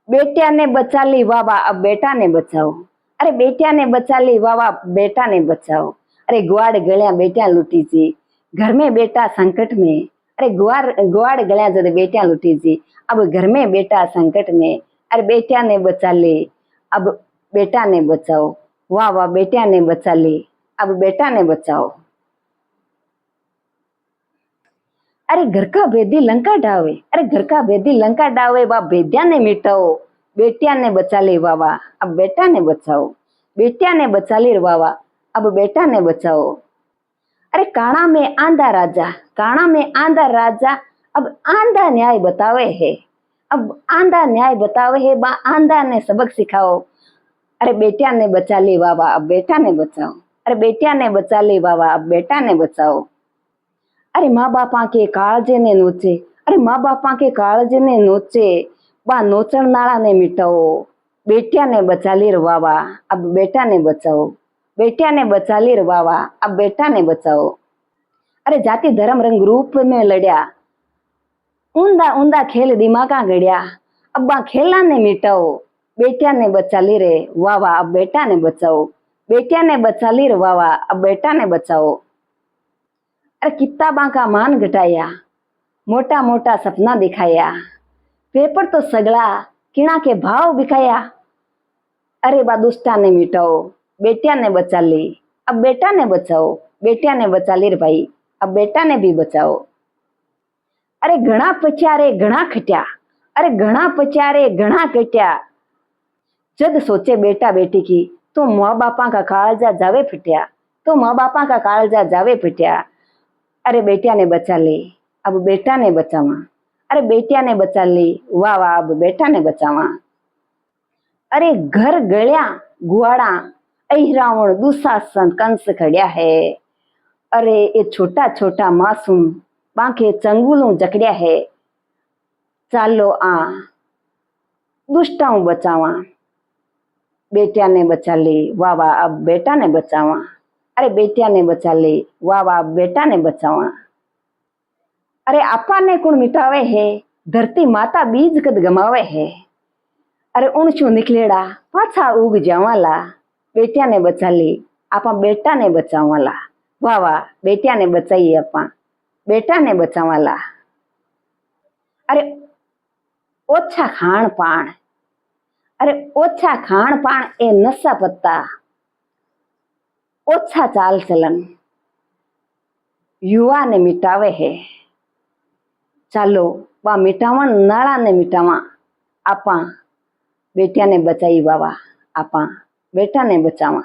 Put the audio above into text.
बेटिया ने बचा ली वाह वाह अब बेटा ने बचाओ। अरे बेटिया ने बचा ली वाह वाह बेटा ने बचाओ। अरे ग्वाड़ गलिया बेटिया लूटी जी, घर में बेटा संकट में। अरे ग्वार ग्वाड़ गलिया जब बेटिया लूटी जी, अब घर में बेटा संकट में। अरे बेटिया ने बचा ली अब बेटा ने बचाओ। वाह वाह बेटिया ने बचा ली अब बेटा ने बचाओ। अरे घर का भेदी लंका डावे, अरे घर का भेदी लंका डावे वाह भेदिया ने मिटाओ। बेटिया ने बचा ली वाह वाह अब बेटा ने बचाओ। बेटिया ने बचा ली वाह वाह अब बेटा ने बचाओ। अरे काणा में आंधा राजा, काणा में आंधा राजा अब आंधा न्याय बतावे है। अब आंधा न्याय बतावे है बा आंधा ने सबक सिखाओ। अरे बेटिया ने बचा ली वाह वाह अब बेटा ने बचाओ। अरे बेटिया ने बचा ली वाह वाह अब बेटा ने बचाओ। अरे माँ बापा के काळजे ने नोचे, अरे माँ बापा के काळजे ने नोचे बा नोचण नाला ने मिटाओ। बेटिया ने बचा ली वाह वाह अब बेटा ने बचाओ। बेटिया ने बचा ली वाह वाह अब बेटा ने बचाओ। अरे जाति धर्म रंग रूप में लड़या, ऊंधा ऊंधा खेल दिमागा गड़या, अब बा खेला ने मिटाओ। बेटिया ने बचा ली रे वाह वाह अब बेटा ने बचाओ। बेटिया ने बचा ली वाह वाह अब बेटा ने बचाओ। अरे किताबा का मान घटाया, मोटा मोटा सपना दिखाया, पेपर तो सगला किणा के भाव बिकाया। अरे बा दुष्टा ने मिटाओ, बेटिया ने बचा ली अब बेटा ने बचाओ। बेटिया ने बचा ली रे भाई अब बेटा ने भी बचाओ। अरे घना पच्या रे घना खट्या, अरे घना पच्या रे घना कट्या, जद सोचे बेटा बेटी की तो माँ बापा का काळजा जावे फिट्या, तो माँ बापा का काळजा जावे फिट्या। अरे बेटिया ने बचा ली अब बेटा ने बचावा। अरे बेटिया ने बचा ली वाह वाह अब बेटा ने बचावा। अरे घर गलिया गुआड़ा अहिरावण दुशासन कंस खड़िया है। अरे ये छोटा छोटा मासूम बांके चंगुलों जकड़िया है। चालो आ दुष्टाओं बचावा। बेटिया ने बचा ली वाह वाह अब बेटा ने बचावा। अरे बेटिया ने बचा ली वाह वाह अब बेटा ने बचावा। अरे आपा ने कुण मिटावे है, धरती माता बीज कद गमावे है। अरे ऊंचू निकलेड़ा पाछा उग जावाला। बेटिया ने बचा ली आपा बेटा ने बचावाला। वाह वाह बेटिया ने बचाई आपा बेटा ने बचावाला। अरे ओछा खाण पाण, अरे ओछा खाण पाण ए नशा पत्ता, ओछा चाल चलन युवा ने मिटावे है। चालो बा मिटावण नाड़ा ने मिटावा। आपा बेटिया ने बचाई वाह वाह आपा बेटा ने बचावा।